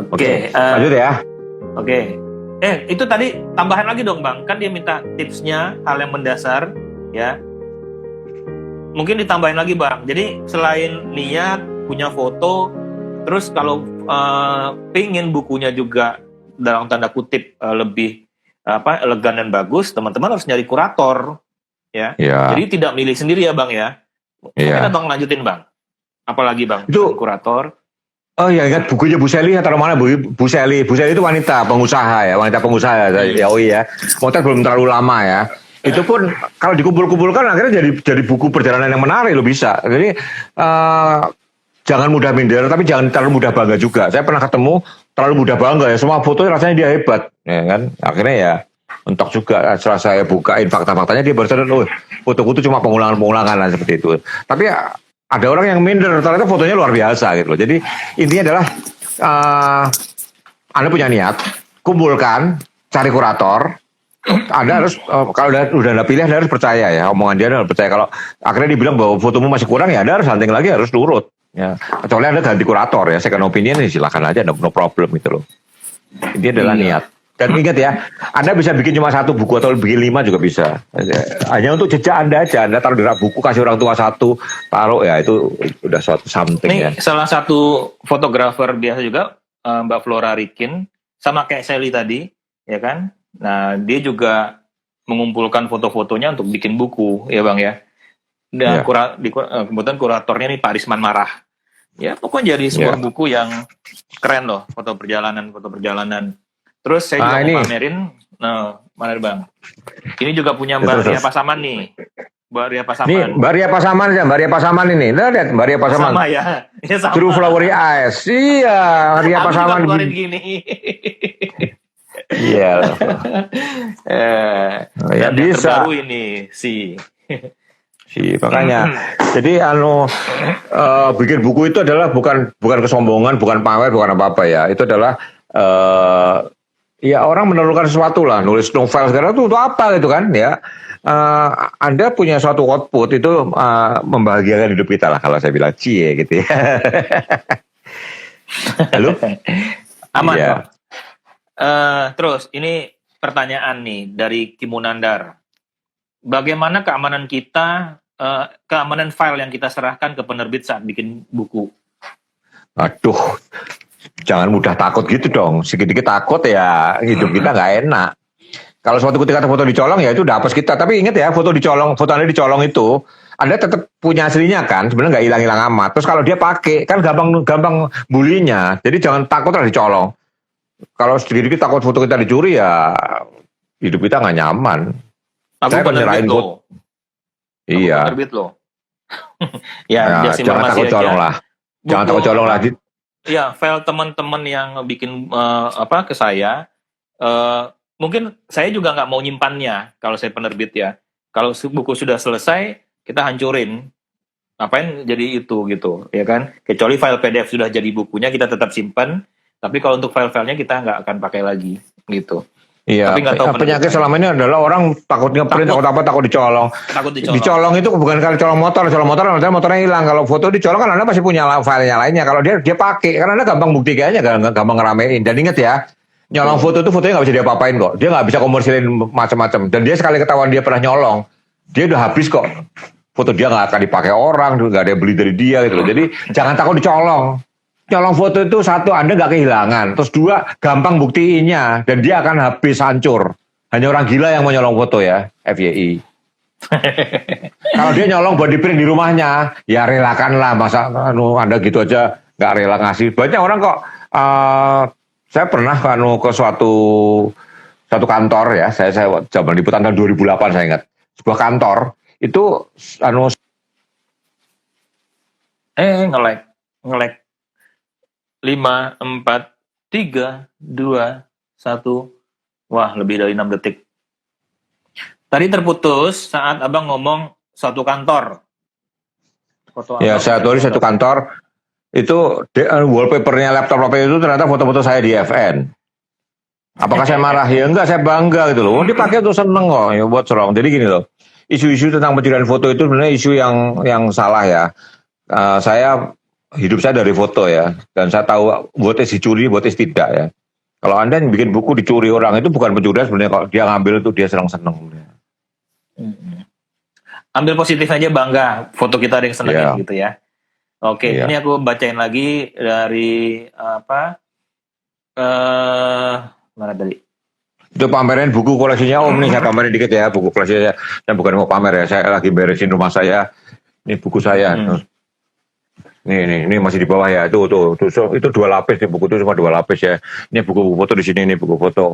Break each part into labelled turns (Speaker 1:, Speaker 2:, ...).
Speaker 1: Oke.
Speaker 2: Lanjut ya.
Speaker 1: Oke. Itu tadi tambahan lagi dong Bang. Kan dia minta tipsnya, hal yang mendasar ya. Mungkin ditambahin lagi Bang. Jadi selain niat, punya foto, terus kalau pingin bukunya juga dalam tanda kutip lebih elegan dan bagus, teman-teman harus nyari kurator ya. Jadi tidak milih sendiri ya Bang ya. Kita Bang lanjutin Bang. Apalagi Bang
Speaker 2: itu
Speaker 1: kurator.
Speaker 2: Oh ya, ingat bukunya Bu Sally atau mana Bu Sally? Bu Sally itu wanita pengusaha ya, ya. Motret belum terlalu lama ya. Itu pun kalau dikumpul-kumpulkan akhirnya jadi buku perjalanan yang menarik loh bisa. Jadi jangan mudah minder tapi jangan terlalu mudah bangga juga. Saya pernah ketemu terlalu mudah bangga ya, semua fotonya rasanya dia hebat ya kan. Akhirnya ya mentok juga setelah saya bukain fakta-faktanya dia baru sadar, fotoku itu cuma pengulangan-pengulangan seperti itu. Tapi ya, ada orang yang minder, ternyata fotonya luar biasa gitu loh. Jadi intinya adalah Anda punya niat, kumpulkan, cari kurator. Anda harus kalau udah Anda pilih, Anda harus percaya ya omongan dia, Anda harus percaya. Kalau akhirnya dibilang bahwa fotomu masih kurang ya Anda harus hunting lagi, harus nurut. Ya, kecuali Anda ganti kurator ya, second opinion ya silakan aja, no problem gitu loh. Intinya adalah niat. Dan ingat ya, Anda bisa bikin cuma 1 buku atau bikin 5 juga bisa. Hanya untuk jejak Anda aja. Anda taruh di rak buku, kasih orang tua 1, taruh ya itu udah suatu something ya.
Speaker 1: Salah satu fotografer biasa juga, Mbak Flora Rikin, sama kayak Sally tadi, ya kan? Nah, dia juga mengumpulkan foto-fotonya untuk bikin buku, ya Bang ya. Dan kebetulan kuratornya nih Pak Risman Marah. Ya, pokoknya jadi sebuah buku yang keren loh, foto perjalanan. Terus saya juga mau pamerin, mana Bang? Ini juga punya Mbak Ria Pasaman nih. Mbak Ria Pasaman.
Speaker 2: Nih, Mbak Ria Pasaman ini. Lihat Mbak Ria Pasaman.
Speaker 1: Sama ya. Sama.
Speaker 2: True Flowery Eyes. Iya, Ria Pasaman.
Speaker 1: Aku gini.
Speaker 2: Iya. Ya bisa.
Speaker 1: Terbaru ini
Speaker 2: makanya. Jadi bikin buku itu adalah bukan kesombongan, bukan pamer, bukan apa-apa ya. Itu adalah ya orang menemukan sesuatu lah, nulis novel sekarang itu untuk apa gitu kan ya. Anda punya suatu output itu membahagiakan hidup kita lah kalau saya bilang cie gitu ya. Halo?
Speaker 1: Aman ya. Terus ini pertanyaan nih dari Kimunandar. Bagaimana keamanan kita, keamanan file yang kita serahkan ke penerbit saat bikin buku?
Speaker 2: Aduh, jangan mudah takut gitu dong. Sedikit-sedikit takut ya hidup kita nggak enak. Kalau suatu ketika foto dicolong ya itu udah hapus kita. Tapi ingat ya, foto Anda dicolong itu, Anda tetap punya aslinya kan. Sebenarnya nggak hilang-hilang amat. Terus kalau dia pakai kan gampang bulinya. Jadi jangan takut lah dicolong. Kalau sedikit-sedikit takut foto kita dicuri ya hidup kita nggak nyaman.
Speaker 1: Saya penerbit loh.
Speaker 2: Iya.
Speaker 1: Penerbit loh. Ya,
Speaker 2: jangan takut colong lah. Jangan takut colong lah.
Speaker 1: Iya, file teman-teman yang bikin ke saya, mungkin saya juga nggak mau nyimpannya kalau saya penerbit ya. Kalau buku sudah selesai, kita hancurin. Ngapain jadi itu gitu, ya kan? Kecuali file PDF sudah jadi bukunya, kita tetap simpan. Tapi kalau untuk file-filenya kita nggak akan pakai lagi, gitu.
Speaker 2: Iya, penyakit selama ini adalah orang takut ngeprint, takut dicolong. Dicolong itu bukan kali colong motor motornya hilang. Kalau foto dicolong kan Anda masih punya filenya lainnya. Kalau dia pakai, karena Anda gampang buktikannya, gampang ngeramein. Dan ingat ya, nyolong foto itu fotonya nggak bisa diapa-apain kok. Dia nggak bisa komersilin macam-macam. Dan dia sekali ketahuan dia pernah nyolong, dia udah habis kok. Foto dia nggak akan dipakai orang, nggak ada yang beli dari dia gitu loh. Jadi jangan takut dicolong. Nyolong foto itu 1, Anda nggak kehilangan. Terus 2, gampang buktiinnya. Dan dia akan habis hancur. Hanya orang gila yang mau nyolong foto ya. FYI. Kalau dia nyolong buat di print di rumahnya, ya relakanlah. Masa Anda gitu aja nggak rela ngasih. Banyak orang kok. Saya pernah ke suatu kantor ya. Saya zaman liputan tahun 2008 saya ingat. Sebuah kantor. Itu
Speaker 1: nge-lag. 5, 4, 3, 2, 1. Wah, lebih dari 6 detik. Tadi terputus saat Abang ngomong suatu kantor.
Speaker 2: Saya tulis satu kantor. Itu wallpapernya laptop itu ternyata foto-foto saya di FN. Apakah saya marah? Ya enggak, saya bangga gitu loh. Dia pakai tuh seneng kok. Ya buat serong. Jadi gini loh. Isu-isu tentang pencurian foto itu sebenarnya isu yang salah ya. Saya hidup saya dari foto ya, dan saya tahu votes dicuri, votes tidak ya. Kalau Anda yang bikin buku dicuri orang itu bukan pencurian sebenarnya, kalau dia ngambil itu dia senang-senang.
Speaker 1: Ambil positif aja, bangga foto kita ada yang senengin
Speaker 2: Iya.
Speaker 1: gitu ya. Oke,
Speaker 2: Iya.
Speaker 1: ini aku bacain lagi dari mana tadi?
Speaker 2: Itu pamerin buku koleksinya Om nih, saya pamerin dikit ya, buku koleksinya. Saya bukan mau pamer ya, saya lagi beresin rumah saya. Ini buku saya. Ini masih di bawah ya. Itu 2 lapis nih, buku itu cuma 2 lapis ya. Ini buku foto di sini, ini buku foto.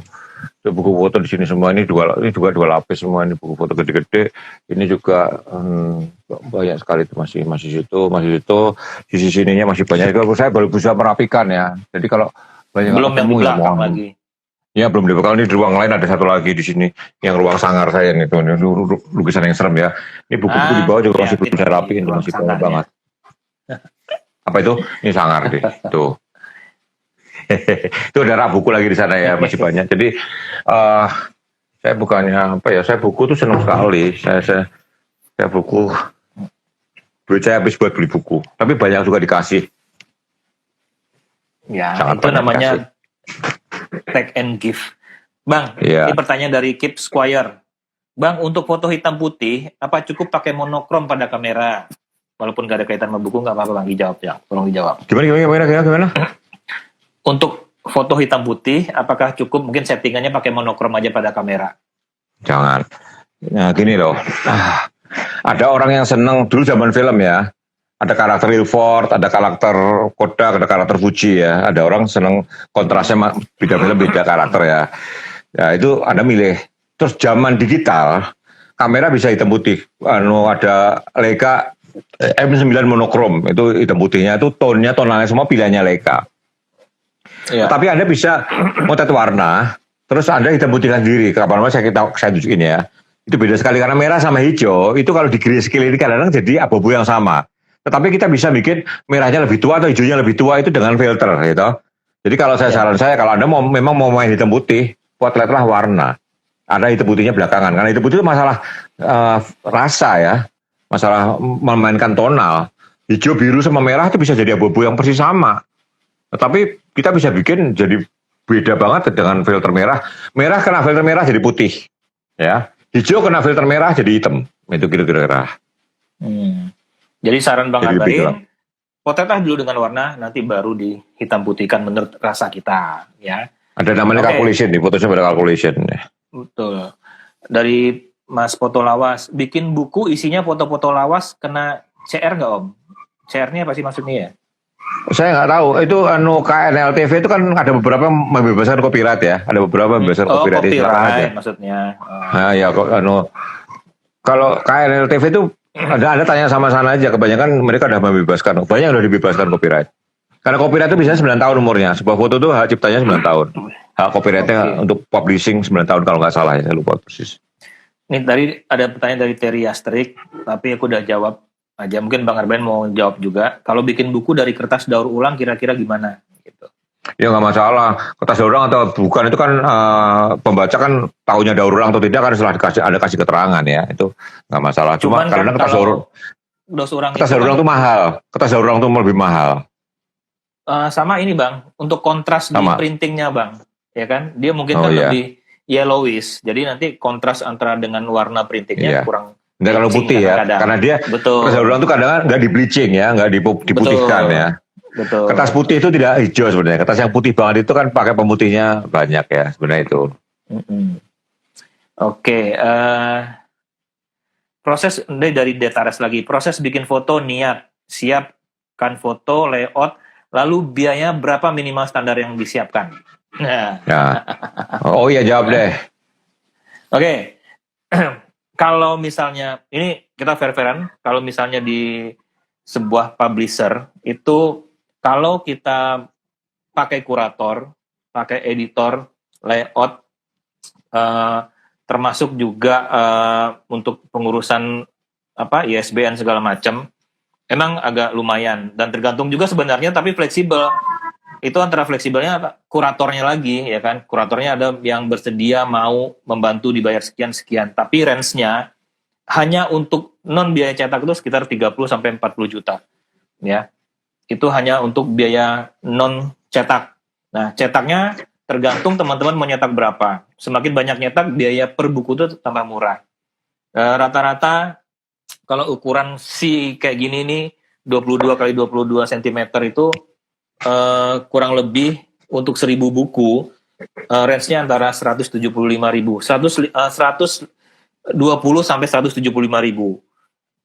Speaker 2: Itu buku foto di sini semua, ini juga 2 lapis semua, ini buku foto gede-gede. Ini juga banyak sekali itu masih situ. Sisi sininya masih banyak. Kalau saya baru bisa merapikan ya. Jadi kalau banyak
Speaker 1: belum yang di belakang lagi.
Speaker 2: Ya belum dibekal, ini di ruang lain ada satu lagi di sini, yang ruang sangar saya nih, tuh lukisan yang serem ya. Ini buku-buku di bawah juga masih belum saya rapiin, masih banyak banget. Apa itu? Ini sangar deh, tuh. Itu ada rak buku lagi di sana ya, masih banyak. Jadi saya bukannya apa ya, saya buku tuh senang sekali. Saya buku, duit saya habis buat beli buku, tapi banyak juga dikasih.
Speaker 1: Ya, sangat itu namanya dikasih. Take and give. Bang, ini pertanyaan dari Keep Squire. Bang, untuk foto hitam putih, apa cukup pakai monokrom pada kamera? Walaupun gak ada kaitan sama buku, gak apa-apa Bang, dijawab ya. Tolong dijawab.
Speaker 2: Gimana?
Speaker 1: Untuk foto hitam putih, apakah cukup mungkin settingannya pakai monokrom aja pada kamera?
Speaker 2: Jangan. Nah, gini loh. Ada orang yang seneng, dulu zaman film ya, ada karakter Ilford, ada karakter Kodak, ada karakter Fuji ya. Ada orang seneng kontrasnya beda film, beda karakter ya. Ya itu Anda milih. Terus zaman digital, kamera bisa hitam putih. Ada Leica M9 monokrom, itu hitam putihnya, itu tonalnya semua pilihannya Leica. Ya. Tapi Anda bisa motet warna, terus Anda hitam putihkan sendiri. Kapan-kapan saya tunjukin ya. Itu beda sekali karena merah sama hijau, itu kalau di grayscale ini kadang-kadang jadi abu-abu yang sama. Tetapi kita bisa bikin merahnya lebih tua atau hijaunya lebih tua itu dengan filter gitu. Jadi kalau saran saya, kalau Anda memang mau main hitam putih, potretlah warna. Ada hitam putihnya belakangan. Karena hitam putih itu masalah rasa ya. Masalah memainkan tonal. Hijau, biru sama merah itu bisa jadi abu-abu yang persis sama. Tetapi kita bisa bikin jadi beda banget dengan filter merah. Merah kena filter merah jadi putih. Ya. Hijau kena filter merah jadi hitam. Itu kira-kira.
Speaker 1: Jadi saran Bang Akbarin, potretlah dulu dengan warna, nanti baru dihitam putihkan menurut rasa kita, ya.
Speaker 2: Ada namanya calculation nih, fotonya ada calculation.
Speaker 1: Betul. Dari Mas Foto Lawas, bikin buku isinya foto-foto lawas kena CR nggak Om? CR-nya apa sih maksudnya ya?
Speaker 2: Saya nggak tahu. Itu KNLTV itu kan ada beberapa membebaskan copyright ya, ada beberapa membebaskan copyright.
Speaker 1: Copyright maksudnya.
Speaker 2: Nah ya kalau KNLTV itu ada tanya sama sana aja, kebanyakan mereka udah membebaskan, banyak yang udah dibebaskan copyright. Karena copyright itu biasanya 9 tahun umurnya, sebuah foto itu hak ciptanya 9 tahun. Hak copyrightnya untuk publishing 9 tahun kalau nggak salah ya, saya lupa persis.
Speaker 1: Ini tadi ada pertanyaan dari Terry Astrik, tapi aku udah jawab aja. Mungkin Bang Arben mau jawab juga. Kalau bikin buku dari kertas daur ulang kira-kira gimana? Gitu.
Speaker 2: Ya nggak masalah, kertas daur ulang atau bukan itu kan pembaca kan tahunya daur ulang atau tidak kan setelah kasih keterangan ya, itu nggak masalah. Cuma karena kertas daur ulang itu mahal, kertas daur ulang itu lebih mahal.
Speaker 1: Sama ini Bang, untuk kontras di printingnya Bang, ya kan? Dia mungkin lebih yellowish, jadi nanti kontras antara dengan warna printingnya kurang.
Speaker 2: Nggak kalau putih ya, karena dia kertas daur ulang itu kadang-kadang nggak di bleaching ya, nggak diputihkan ya.
Speaker 1: Betul.
Speaker 2: Kertas putih itu tidak hijau sebenarnya. Kertas yang putih banget itu kan pakai pemutihnya banyak ya sebenarnya itu.
Speaker 1: Oke. Proses dari Detares lagi. Proses bikin foto niat, siapkan foto, layout, lalu biaya berapa minimal standar yang disiapkan?
Speaker 2: Nah. Ya. Oh iya jawab deh.
Speaker 1: Oke. Kalau misalnya ini kita fair-fairan, kalau misalnya di sebuah publisher itu kalau kita pakai kurator, pakai editor, layout, termasuk juga untuk pengurusan ISBN segala macam, emang agak lumayan dan tergantung juga sebenarnya, tapi fleksibel. Itu antara fleksibelnya kuratornya lagi, ya kan? Kuratornya ada yang bersedia mau membantu dibayar sekian-sekian, tapi range-nya hanya untuk non biaya cetak itu sekitar 30 sampai 40 juta, ya. itu hanya untuk biaya non cetak. Nah, cetaknya tergantung teman-teman mau nyetak berapa. Semakin banyak nyetak, biaya per buku itu tambah murah. Rata-rata kalau ukuran C kayak gini nih 22 kali 22 cm itu kurang lebih untuk 1000 buku range-nya antara 175.000, 120 sampai 175.000.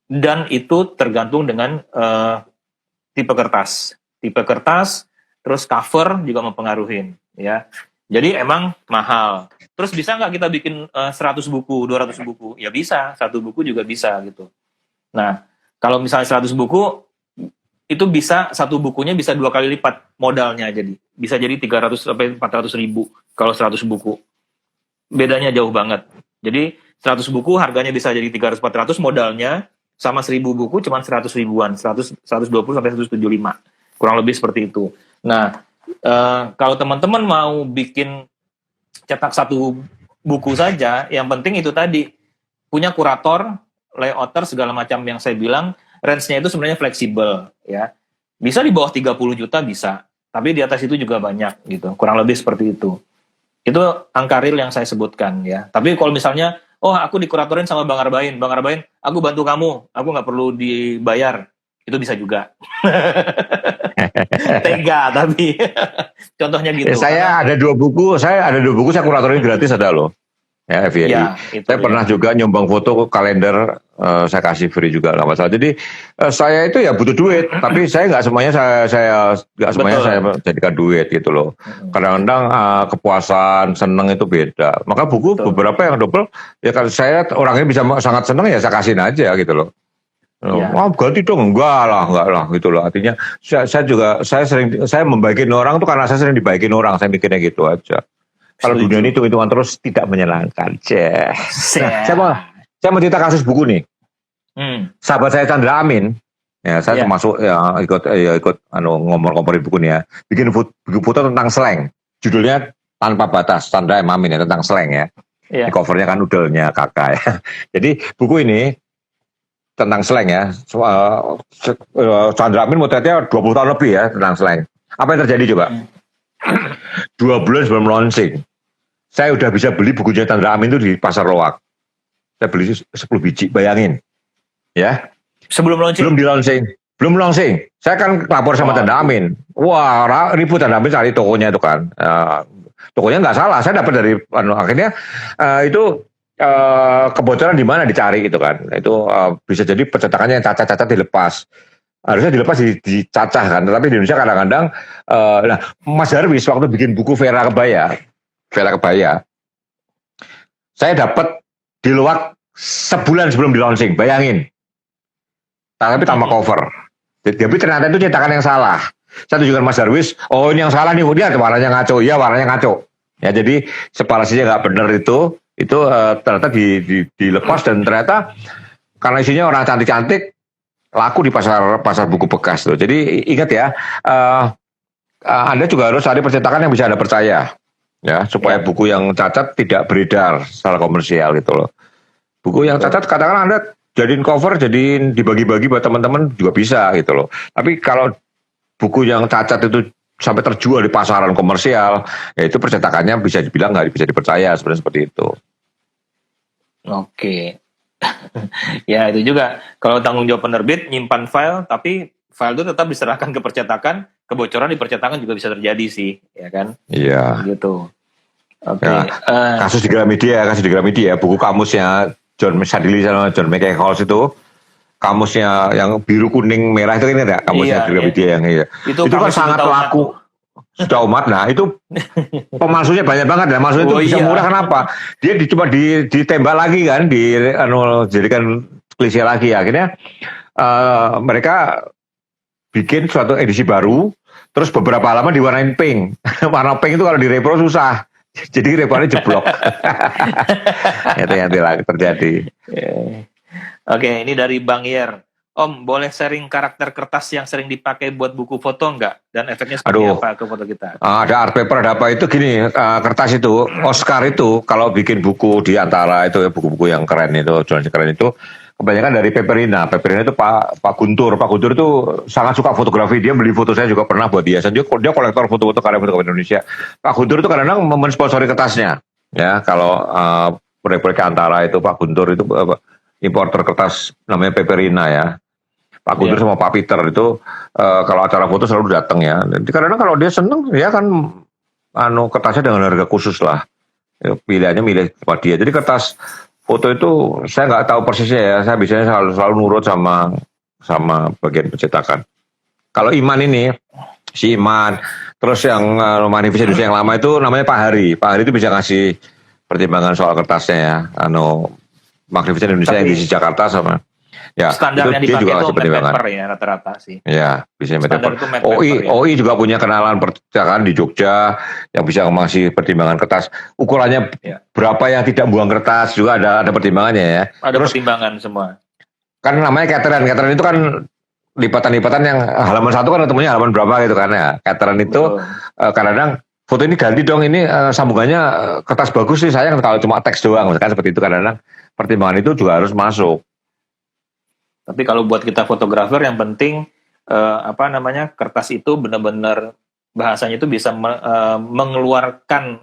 Speaker 1: Dan itu tergantung dengan tipe kertas, terus cover juga mempengaruhi, ya. Jadi emang mahal. Terus bisa nggak kita bikin 100 buku, 200 buku? Ya bisa, satu buku juga bisa gitu. Nah, kalau misalnya 100 buku, itu bisa satu bukunya bisa 2 kali lipat modalnya jadi. Bisa jadi 300 sampai 400 ribu kalau 100 buku. Bedanya jauh banget. Jadi 100 buku harganya bisa jadi 300-400 modalnya, sama 1000 buku cuma 100 ribuan, 120 sampai 175. Kurang lebih seperti itu. Nah, kalau teman-teman mau bikin cetak satu buku saja, yang penting itu tadi, punya kurator, layouter, segala macam yang saya bilang, range-nya itu sebenarnya fleksibel, ya. Bisa di bawah 30 juta bisa, tapi di atas itu juga banyak gitu. Kurang lebih seperti itu. Itu angka real yang saya sebutkan, ya. Tapi kalau misalnya, oh aku dikuratorin sama Bang Arbain, aku bantu kamu, aku nggak perlu dibayar, itu bisa juga. Tega tapi contohnya gitu.
Speaker 2: Saya ada dua buku saya kuratorin gratis ada loh. Ya, FYI.
Speaker 1: Ya,
Speaker 2: saya pernah juga nyumbang foto ke kalender, saya kasih free juga nggak masalah. Jadi saya itu ya butuh duit, tapi saya nggak semuanya saya jadikan duit gitu loh. Kadang-kadang kepuasan, seneng itu beda. Maka buku beberapa yang double, ya kalau saya orangnya bisa sangat seneng ya saya kasihin aja gitu loh. Ya. Ganti dong, enggak lah gitu loh. Artinya saya membaikin orang tuh karena saya sering dibaikin orang, saya mikirnya gitu aja. Kalau dunia ini hitung-hitungan terus tidak menyenangkan. Saya mau cerita kasus buku nih. Sahabat saya Chandra Amin, ya saya termasuk ikut ngomong-ngomongin buku nih ya. Bikin buku foto tentang slang. Judulnya Tanpa Batas, Chandra Amin ya, tentang slang ya. Di covernya kan udelnya kakak ya. Jadi buku ini tentang slang ya. Chandra Amin motretnya 20 tahun lebih ya tentang slang. Apa yang terjadi coba? 2 bulan sebelum launching, saya udah bisa beli bukunya Chandra Amin itu di Pasar Loak. Saya beli 10 biji, bayangin. Ya.
Speaker 1: Sebelum launching?
Speaker 2: Belum launching. Saya kan lapor sama Chandra Amin. Wah, ribut Chandra Amin cari tokonya itu kan. Tokonya nggak salah, saya dapat dari akhirnya itu kebocoran di mana dicari gitu kan. Itu bisa jadi percetakannya yang cacat-cacat dilepas. Harusnya dilepas dicacah kan, tetapi di Indonesia kadang-kadang Mas Darwis waktu bikin buku Vera Kebaya, saya dapat di Loak sebulan sebelum di launching, bayangin. Tapi tanpa cover. Tapi ternyata itu cetakan yang salah. Saya tunjukkan Mas Darwis, oh ini yang salah nih, lihat warnanya ngaco, iya warnanya ngaco. Ya jadi separasinya nggak benar itu ternyata dilepas dan ternyata karena isinya orang cantik-cantik laku di pasar buku bekas tuh. Jadi ingat ya, Anda juga harus cari percetakan yang bisa Anda percaya, ya supaya buku yang cacat tidak beredar secara komersial gitu loh. Buku yang cacat katakan Anda jadiin cover, jadiin dibagi-bagi buat teman-teman juga bisa gitu loh. Tapi kalau buku yang cacat itu sampai terjual di pasaran komersial, ya itu percetakannya bisa dibilang nggak bisa dipercaya sebenarnya seperti itu.
Speaker 1: Oke. Ya itu juga kalau tanggung jawab penerbit nyimpan file, tapi file itu tetap diserahkan ke percetakan, kebocoran di percetakan juga bisa terjadi sih, ya kan?
Speaker 2: Iya.
Speaker 1: Gitu. Oke.
Speaker 2: Ya, kasus di Gramedia, buku kamusnya John Sadili sama John McEccles itu, kamusnya yang biru kuning merah itu ini enggak? Kamusnya di Gramedia yang itu kan sangat laku. Sudah umat, nah itu pemalsunya banyak banget ya. Maksudnya itu bisa murah kenapa? Dia cuma ditembak lagi kan, jadikan klise lagi. Akhirnya mereka bikin suatu edisi baru, terus beberapa halaman diwarnain pink. Warna pink itu kalau direpro susah, jadi repronya jeblok. Itu yang terjadi.
Speaker 1: Oke, ini dari Bang Yer. Om, boleh sharing karakter kertas yang sering dipakai buat buku foto enggak? Dan efeknya seperti apa ke foto kita?
Speaker 2: Ada art paper, ada apa itu gini, kertas itu, Oscar itu, kalau bikin buku di antara itu ya, buku-buku yang keren itu, jurnal keren itu, kebanyakan dari Peperina. Peperina itu Pak Guntur. Pak Guntur itu sangat suka fotografi. Dia beli foto saya juga pernah buat dia. Dia kolektor foto-foto karya fotografi Indonesia. Pak Guntur itu kadang-kadang mensponsori kertasnya. Ya, kalau proyek-proyek Antara itu Pak Guntur itu importer kertas namanya Peperina ya. Pak Guntur sama Pak Peter itu kalau acara foto selalu datang ya. Jadi kadang-kadang kalau dia seneng ya kan kertasnya dengan harga khusus lah. Ya, pilihannya milih buat dia. Jadi kertas foto itu saya nggak tahu persisnya ya. Saya biasanya selalu nurut sama bagian pencetakan. Kalau Iman ini, si Iman, terus yang Magnificent Indonesia yang lama itu namanya Pak Hari. Pak Hari itu bisa ngasih pertimbangan soal kertasnya ya. Magnificent Indonesia yang di Jakarta sama. Ya,
Speaker 1: standar yang dipakai
Speaker 2: juga
Speaker 1: itu matte paper ya rata-rata sih.
Speaker 2: Ya, bisa matte paper.
Speaker 1: Ya.
Speaker 2: OI juga punya kenalan percetakan di Jogja yang bisa ngasih pertimbangan kertas. Ukurannya berapa yang tidak buang kertas juga ada pertimbangannya ya.
Speaker 1: Ada pertimbangan semua.
Speaker 2: Kan namanya catering itu kan lipatan-lipatan yang halaman 1 kan ketemunya halaman berapa gitu kan ya. Catering itu kadang-kadang foto ini ganti dong, ini sambungannya kertas bagus sih, sayang kalau cuma teks doang. Misalkan seperti itu, kadang-kadang pertimbangan itu juga harus masuk.
Speaker 1: Tapi kalau buat kita fotografer yang penting kertas itu benar-benar bahasanya itu bisa mengeluarkan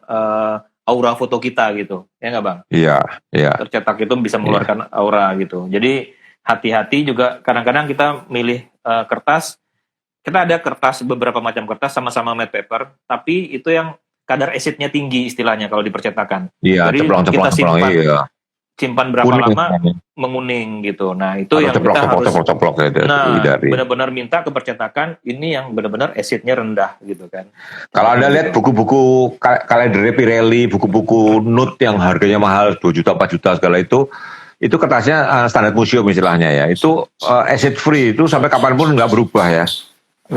Speaker 1: aura foto kita gitu, ya nggak Bang?
Speaker 2: Iya.
Speaker 1: Tercetak itu bisa mengeluarkan aura gitu. Jadi hati-hati juga, kadang-kadang kita milih kertas, kita ada kertas, beberapa macam kertas sama-sama matte paper, tapi itu yang kadar acidnya tinggi istilahnya kalau dipercetakan.
Speaker 2: Iya,
Speaker 1: jadi kita simpan berapa lama menguning gitu. Nah itu yang kita harus benar-benar minta ke percetakan ini yang benar-benar acidnya rendah gitu kan.
Speaker 2: Kalau Anda lihat buku-buku kalender Pirelli, buku-buku Note yang harganya mahal 2 juta 4 juta segala itu kertasnya standar museum istilahnya ya. Itu acid free, itu sampai kapanpun nggak berubah ya.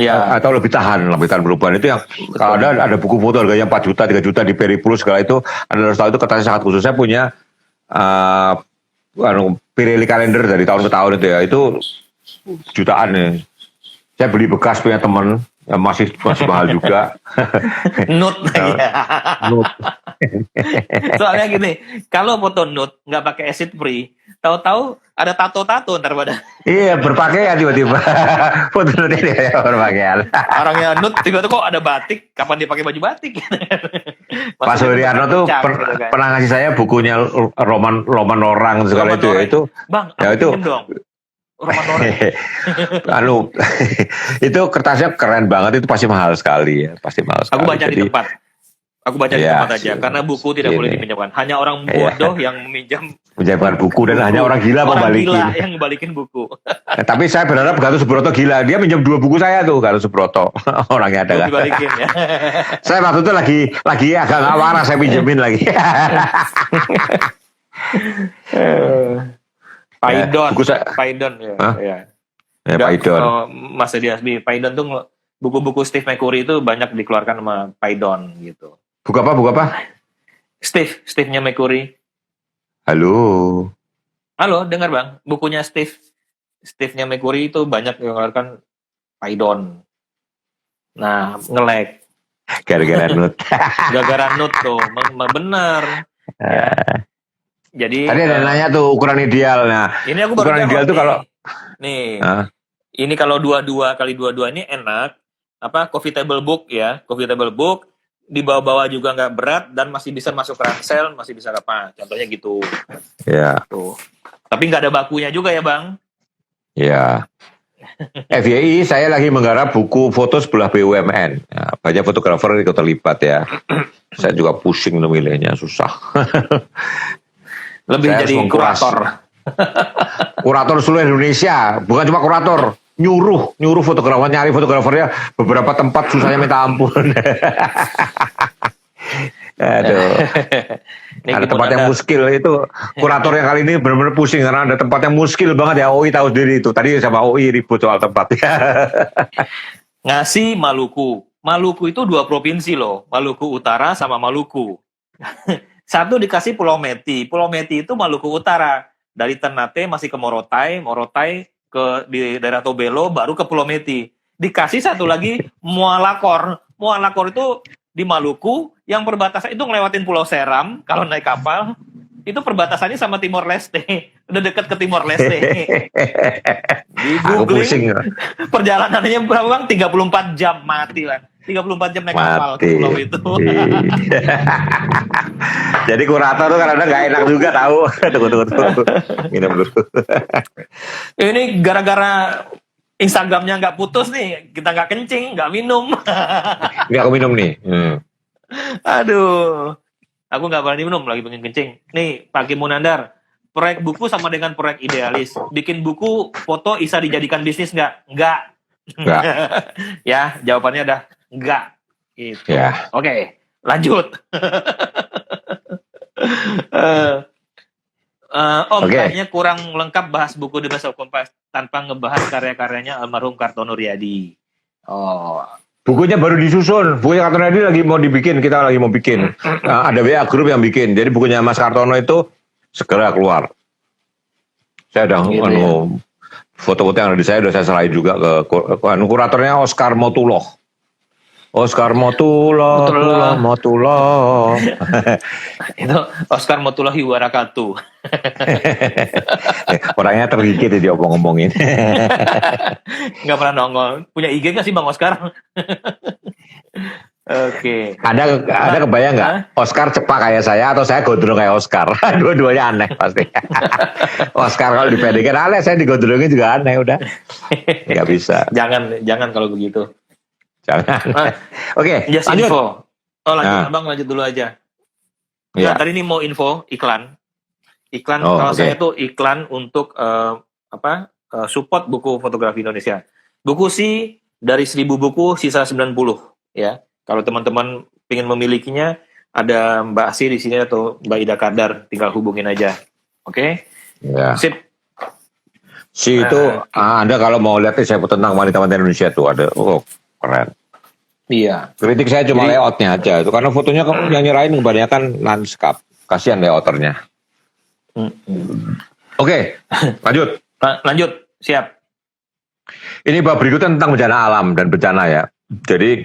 Speaker 2: Ya. Atau lebih tahan perubahan itu yang kalau ada buku foto harganya 4 juta 3 juta di Peri Plus segala itu Anda harus tahu itu kertasnya sangat khusus. Saya punya Pirelli kalender dari tahun ke tahun itu ya, itu jutaan ya. Saya beli bekas punya teman yang masih mahal juga.
Speaker 1: Note ya. Soalnya gini, kalau foto note nggak pakai acid free, tahu-tahu ada tato ntar pada.
Speaker 2: Iya, berpakaian tiba-tiba. Foto note ini ya berpakaian.
Speaker 1: Orangnya note tiba-tiba kok ada batik, kapan dia pakai baju batik?
Speaker 2: Pak Suryarno tuh pernah ngasih saya bukunya roman orang segala itu ya, itu.
Speaker 1: Bang,
Speaker 2: ya itu
Speaker 1: dong. Roman orang.
Speaker 2: Itu kertasnya keren banget, itu pasti mahal sekali ya, pasti mahal sekali.
Speaker 1: Aku baca di tempat. Aku baca di tempat aja, karena buku tidak boleh dipinjamkan. Hanya orang bodoh yang
Speaker 2: menjamkan buku dan hanya orang gila membalikin.
Speaker 1: Orang gila yang membalikin buku.
Speaker 2: Tapi saya berharap Gatot Subroto gila, dia minjam 2 buku saya tuh, Gatot Subroto. Orangnya ada kan.
Speaker 1: Dibalikin ya.
Speaker 2: Saya waktu itu lagi agak nggak waras, saya pinjemin lagi.
Speaker 1: Paidon ya.
Speaker 2: Ya, Paidon.
Speaker 1: Mas Edi Asbi, Paidon tuh buku-buku Steve McCurry itu banyak dikeluarkan sama Paidon gitu.
Speaker 2: Buku apa?
Speaker 1: Steve-nya McCurry.
Speaker 2: Halo,
Speaker 1: dengar Bang, bukunya Steve-nya McCurry itu banyak dikeluarkan Paidon. Nah, nge-lag.
Speaker 2: Gara-gara Note.
Speaker 1: Gara-gara Note tuh, bener. Ya. Jadi
Speaker 2: tadi ada nanya tuh ukuran ideal. Nah,
Speaker 1: ini aku baru
Speaker 2: ukuran ideal tuh kalau
Speaker 1: ini kalau 22 kali 22 ini enak. Coffee table book ya, di bawah-bawah juga nggak berat dan masih bisa masuk ransel, masih bisa apa? Contohnya gitu.
Speaker 2: Ya.
Speaker 1: Tuh. Tapi nggak ada bakunya juga ya Bang?
Speaker 2: Ya. FYI saya lagi menggarap buku foto sebelah BUMN. Ya, banyak fotografer ikut terlibat ya. Saya juga pusing milihnya, susah.
Speaker 1: Lebih saya jadi kurator.
Speaker 2: Kurator seluruh Indonesia, bukan cuma kurator, nyuruh fotografer, nyari fotografernya beberapa tempat susahnya minta ampun. Aduh. Ada tempat yang muskil itu, kurator yang kali ini benar-benar pusing karena ada tempat yang muskil banget ya. OI tahu sendiri itu. Tadi sama OI ribut soal tempatnya.
Speaker 1: Ngasih Maluku itu 2 provinsi loh, Maluku Utara sama Maluku. Satu dikasih Pulau Meti itu Maluku Utara. Dari Ternate masih ke Morotai ke di daerah Tobelo, baru ke Pulau Meti. Dikasih satu lagi Mualakor itu di Maluku, yang perbatasan itu ngelewatin Pulau Seram kalau naik kapal. Itu perbatasannya sama Timor Leste. udah dekat ke Timor Leste. Di
Speaker 2: Aku pusing.
Speaker 1: googling perjalanannya berapa bang? 34 jam mati lah. 34 jam naik kapal ke
Speaker 2: Mati.
Speaker 1: pulau itu.
Speaker 2: Jadi kurator tuh kadang-kadang nggak enak juga tahu. Tunggu. Minum dulu.
Speaker 1: Ini gara-gara Instagramnya nggak putus nih, kita nggak kencing, nggak minum.
Speaker 2: Nggak aku minum nih.
Speaker 1: Aduh, aku nggak berani minum lagi pengen kencing. Nih, Pak Kim Munandar, proyek buku sama dengan proyek idealis. Bikin buku, foto bisa dijadikan bisnis nggak? Nggak.
Speaker 2: Nggak.
Speaker 1: Ya, jawabannya dah nggak. Gitu.
Speaker 2: Ya.
Speaker 1: Oke, lanjut. Om,
Speaker 2: Oke.
Speaker 1: kayaknya kurang lengkap bahas buku di Masa Kompas tanpa ngebahas karya-karyanya almarhum Kartono Riyadi. Oh,
Speaker 2: Bukunya baru disusun. Bukunya Kartono ini lagi mau dibikin. Kita lagi mau bikin. Ada WA Group yang bikin. Jadi bukunya Mas Kartono itu segera keluar. Saya udah
Speaker 1: Gitu
Speaker 2: foto-foto yang ada di saya udah saya serahin juga ke kuratornya Oscar Motuloh. Oscar Motuloh.
Speaker 1: itu Oscar Motullahi Wabarakatuh.
Speaker 2: Orangnya tergigit dia ngomongin.
Speaker 1: Nggak pernah nongol. Punya IG nggak sih Bang Oscar? Oke.
Speaker 2: Ada kebayang nggak? Oscar cepak kayak saya atau saya gondrong kayak Oscar? Dua-duanya aneh pasti. Oscar kalau dipedekin aneh, saya digondrongin juga aneh udah. Nggak bisa.
Speaker 1: Jangan kalau begitu.
Speaker 2: Jangan. Oke,
Speaker 1: Just
Speaker 2: lanjut.
Speaker 1: info. Oh lanjut,
Speaker 2: Nah.
Speaker 1: Abang lanjut dulu aja.
Speaker 2: Ya.
Speaker 1: Nah, tadi ini mau info iklan.
Speaker 2: Oh,
Speaker 1: Kalau
Speaker 2: oke.
Speaker 1: saya tuh iklan untuk support buku fotografi Indonesia. Buku sih dari 1000 buku sisa 90 ya. Kalau teman-teman ingin memilikinya ada Mbak Asi di sini atau Mbak Ida Kadar, tinggal hubungin aja. Oke?
Speaker 2: Ya.
Speaker 1: Sip.
Speaker 2: Si itu Anda kalau mau lihat saya tentang wanita-wanita Indonesia tuh ada. Oh, keren.
Speaker 1: Iya.
Speaker 2: Kritik saya cuma
Speaker 1: Jadi-
Speaker 2: layoutnya aja itu karena fotonya yang nyerahin kebanyakan landscape. Kasihan layouternya. Oke, lanjut.
Speaker 1: Lanjut, siap.
Speaker 2: Ini bab berikutnya tentang bencana alam dan bencana ya. Jadi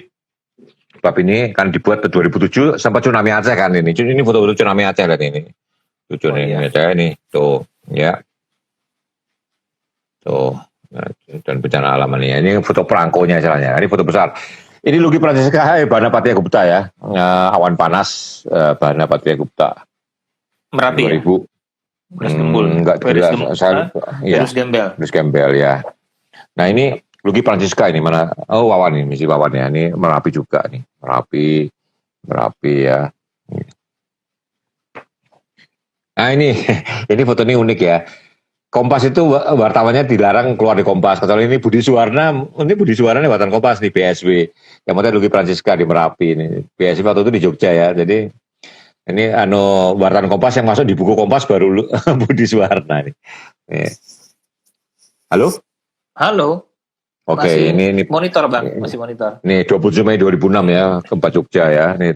Speaker 2: bab ini kan dibuat 2007 sampai tsunami Aceh kan ini. Ini foto-foto tsunami Aceh lihat ini. Lucu nih,
Speaker 1: iya.
Speaker 2: ini Aceh ini. Tuh, ya. Tuh. Nah, dan bencana alam ini. Ini foto perangkonya istilahnya. Ini foto besar. Ini Luki Prancisca Bahana Patria Gupta ya. Awan panas Bahana Patria Gupta.
Speaker 1: Merapi.
Speaker 2: 2000.
Speaker 1: Beres gembul.
Speaker 2: Enggak
Speaker 1: Beres
Speaker 2: jelas. Saya ya.
Speaker 1: Beres gembel.
Speaker 2: Terus Gembel ya. Nah ini Luki Prancisca ini mana? Oh Wawan ini, misi Wawan ya. Ini Merapi juga nih. Merapi ya. Nah ini foto ini unik ya. Kompas itu wartawannya dilarang keluar di Kompas. Kecuali ini Budi Suwarna ini buatan Kompas nih BSW. Yang penting Luki Prancisca di Merapi ini. BSW waktu itu di Jogja ya. Jadi ini wartawan Kompas yang masuk di buku Kompas baru Budi Suwarna nih. Halo?
Speaker 1: Halo.
Speaker 2: Oke,
Speaker 1: Masih
Speaker 2: ini
Speaker 1: monitor Bang, masih monitor.
Speaker 2: Nih 27 Mei 2006 ya, gempa Jogja ya. Ini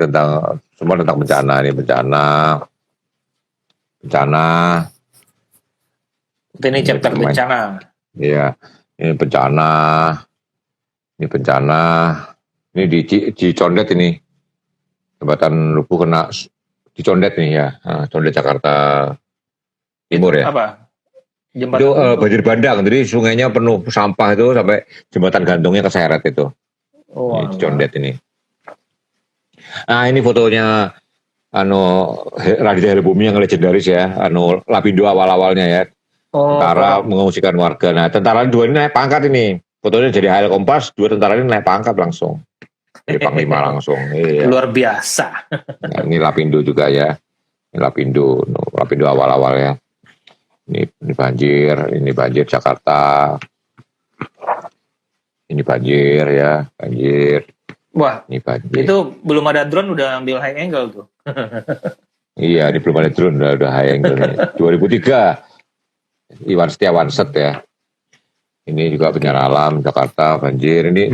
Speaker 2: semua tentang bencana. Ini bencana.
Speaker 1: Ini chapter bencana.
Speaker 2: Iya, ini bencana. Ini di Condet ini. Jembatan Lubu kena di Condet nih ya. Nah, Condet Jakarta Timur ya.
Speaker 1: Apa? Jembatan
Speaker 2: Itu banjir bandang, jadi sungainya penuh sampah itu sampai jembatan gantungnya keseret itu.
Speaker 1: Oh,
Speaker 2: Di Condet ini. Nah ini fotonya Raditya Helbumi yang legendaris ya, Lapindo awal-awalnya ya. Tentara mengungsikan warga. Nah tentara dua ini naik pangkat ini. Fotonya jadi HL Kompas, dua tentara ini naik pangkat langsung. Jadi Panglima langsung. Iya.
Speaker 1: Luar biasa.
Speaker 2: Nah, ini Lapindo juga ya. Ini Lapindo awal-awal ya. Ini banjir Jakarta. Ini banjir ya,
Speaker 1: Wah,
Speaker 2: Ini banjir.
Speaker 1: itu belum ada drone udah ambil high angle tuh.
Speaker 2: Iya, ini belum ada drone, udah high angle nih. 2003, Iwan Setiawan Set ya. Ini juga bencana alam Jakarta banjir. Ini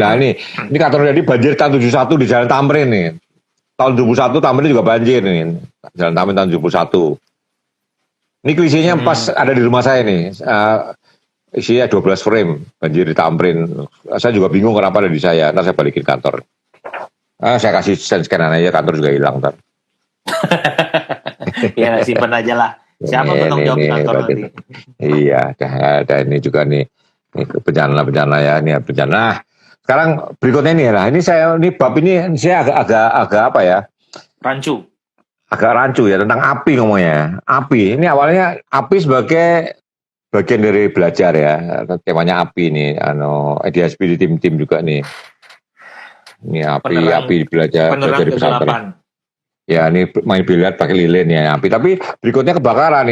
Speaker 2: Kartono Riyadi banjir tahun 71 di Jalan Tamrin nih. Tahun 71 Tamrin juga banjir nih. Jalan Tamrin tahun 71. Ini klisinya pas ada di rumah saya nih. Isinya 12 frame banjir di Tamrin. Saya juga bingung kenapa ada di saya. Ntar saya balikin kantor. Saya kasih scan aja, kantor juga hilang ntar.
Speaker 1: Ya simpen aja lah. Siapa penanggung jawab di kantor nanti?
Speaker 2: Iya, ada ini juga nih. Ini bencana ya, ini bencana. Nah, sekarang berikutnya ini lah. Ini bab ini saya agak apa ya?
Speaker 1: Rancu.
Speaker 2: Agak rancu ya tentang api ngomongnya. Api. Ini awalnya api sebagai bagian dari belajar ya. Temanya api nih. DSP di tim-tim juga nih. Ini api belajar dari pesantren. Ya ini main biliar pakai lilin ya api. Tapi berikutnya kebakaran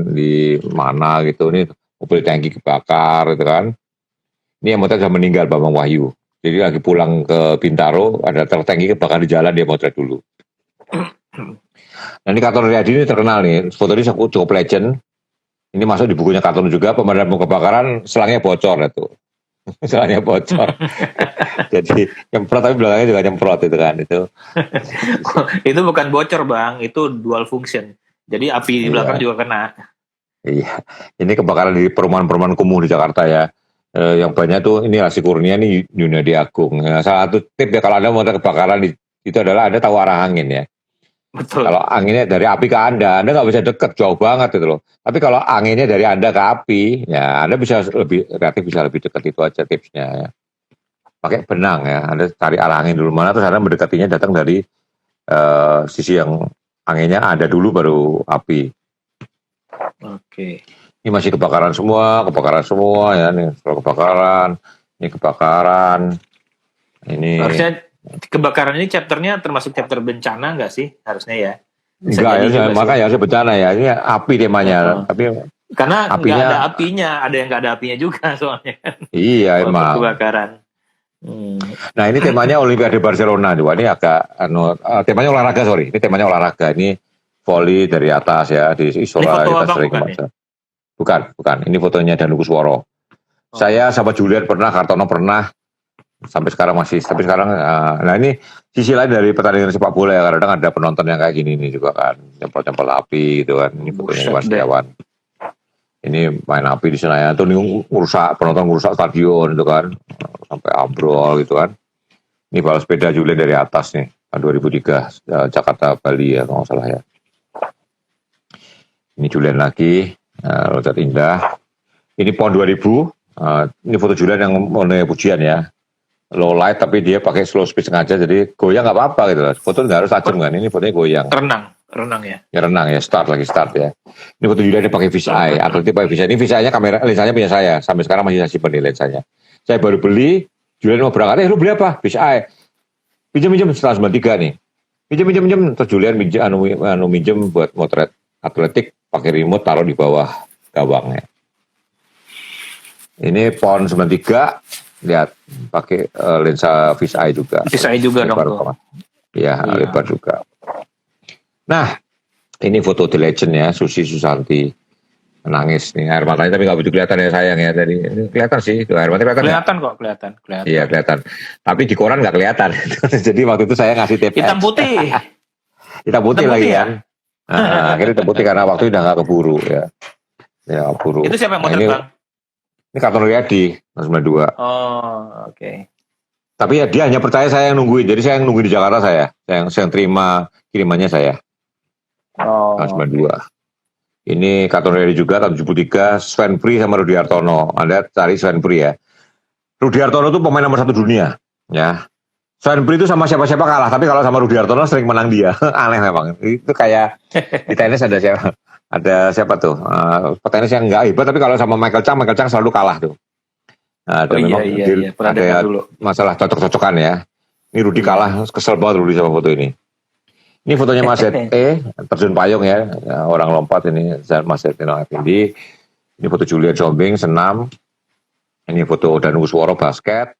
Speaker 2: di mana gitu. Ini mobil tangki kebakar gitu kan. Ini yang motret sudah meninggal Bambang Wahyu. Jadi lagi pulang ke Bintaro ada tangki kebakar di jalan dia motret dulu. Nah ini Kartono Riyadi ini terkenal nih. Foto ini cukup legend. Ini masuk di bukunya Kartono juga. Pemadam kebakaran selangnya bocor itu. Selangnya bocor. Jadi nyemprot tapi belakangnya juga nyemprot itu kan itu.
Speaker 1: Itu bukan bocor Bang, itu dual function. Jadi api di belakang juga kena.
Speaker 2: Iya. Ini kebakaran di perumahan-perumahan kumuh di Jakarta ya. Yang banyak tuh ini Rasi Kurnia nih Yunadi Agung. Ya, salah satu tip ya kalau Anda mau kebakaran itu adalah Anda tahu arah angin ya.
Speaker 1: Betul.
Speaker 2: Kalau anginnya dari api ke Anda nggak bisa deket, jauh banget gitu loh. Tapi kalau anginnya dari Anda ke api, ya Anda bisa lebih dekat, itu aja tipsnya ya. Pakai benang ya, Anda cari arah angin dulu mana, terus Anda mendekatinya datang dari sisi yang anginnya ada dulu baru api.
Speaker 1: Oke.
Speaker 2: Ini masih kebakaran semua ya nih, soal kebakaran, ini kebakaran. Ini
Speaker 1: harusnya kebakaran ini chapternya termasuk chapter bencana nggak sih harusnya ya?
Speaker 2: Enggak ya, makanya saya bencana ya, ini api temanya. Tapi
Speaker 1: karena nggak ada apinya, ada yang nggak ada apinya juga soalnya.
Speaker 2: Iya emang.
Speaker 1: Kebakaran.
Speaker 2: Nah ini temanya Olimpiade Barcelona juga. Ini agak temanya olahraga, sorry. Ini temanya olahraga. Ini volley dari atas ya di Istora. Bukan. Ini fotonya Danu Kusworo. Saya sama Julian pernah, Kartono pernah. Sampai sekarang masih, tapi sekarang nah ini sisi lain dari pertandingan sepak bola ya, kadang ada penonton yang kayak gini nih juga kan, nyempel api gitu kan. Ini fotonya Iwan Setiawan, ini main api di Senayan tuh, nih penonton ngerusak stadion itu kan, sampai ambrol gitu kan. Ini balap sepeda Julian dari atas nih, 2003 Jakarta Bali ya kalau nggak salah ya. Ini Julian lagi, loncat indah. Ini PON 2000, ini foto Julian yang menuai pujian ya. Low light tapi dia pakai slow speed sengaja, jadi goyang nggak apa-apa gitu loh. Foto nggak harus tajam kan, ini fotonya goyang.
Speaker 1: Renang ya.
Speaker 2: Ya renang ya, start ya. Ini foto Julian dia pakai fisheye, atletik pakai fisheye. Ini fisheye-nya kamera, lensanya punya saya, sampai sekarang masih simpen nih lensanya. Saya baru beli, Julian mau berangkat, lu beli apa? Fisheye. Pinjam setelah 93 nih. Pinjam, terus Julian minjem buat motret atletik pakai remote taruh di bawah gawangnya. Ini PON 93. Lihat pakai lensa fisheye juga.
Speaker 1: Fisheye juga dong.
Speaker 2: Iya, lebar juga. Nah, ini foto The Legend ya, Susi Susanti nangis nih, air matanya tapi nggak begitu kelihatan ya sayang ya tadi. Ini kelihatan sih, air matanya kelihatan.
Speaker 1: Kelihatan.
Speaker 2: Iya kelihatan. Tapi di koran nggak kelihatan. Jadi waktu itu saya ngasih TPS.
Speaker 1: Hitam putih.
Speaker 2: Hitam putih lagi kan. Nah, akhirnya hitam putih karena waktu itu udah nggak keburu ya. Ya keburu.
Speaker 1: Itu siapa yang mau terbang?
Speaker 2: Ini Kartono Riyadi, 92.
Speaker 1: Oh, oke.
Speaker 2: Tapi ya dia hanya percaya saya yang nungguin. Jadi saya yang nungguin di Jakarta saya yang terima kirimannya saya.
Speaker 1: Oh.
Speaker 2: 92. Ini Kartono Riyadi juga tahun 73, Sven Pri sama Rudi Hartono. Anda cari Sven Pri ya. Rudi Hartono itu pemain nomor 1 dunia, ya. Sven Pri itu sama siapa-siapa kalah, tapi kalau sama Rudi Hartono sering menang dia. Aneh memang. Itu kayak di tenis ada siapa? Ada siapa tuh? Petenis yang nggak hebat, tapi kalau sama Michael Chang selalu kalah tuh. Nah, memang
Speaker 1: iya.
Speaker 2: ada masalah cocok-cocokan ya. Ini Rudi kalah, kesel banget Rudi sama foto ini. Ini fotonya Mas ZE, terjun payung ya, orang lompat ini, Mas ZE Effendi. Ini foto Julian Jombing, senam. Ini foto Danu Kusworo basket.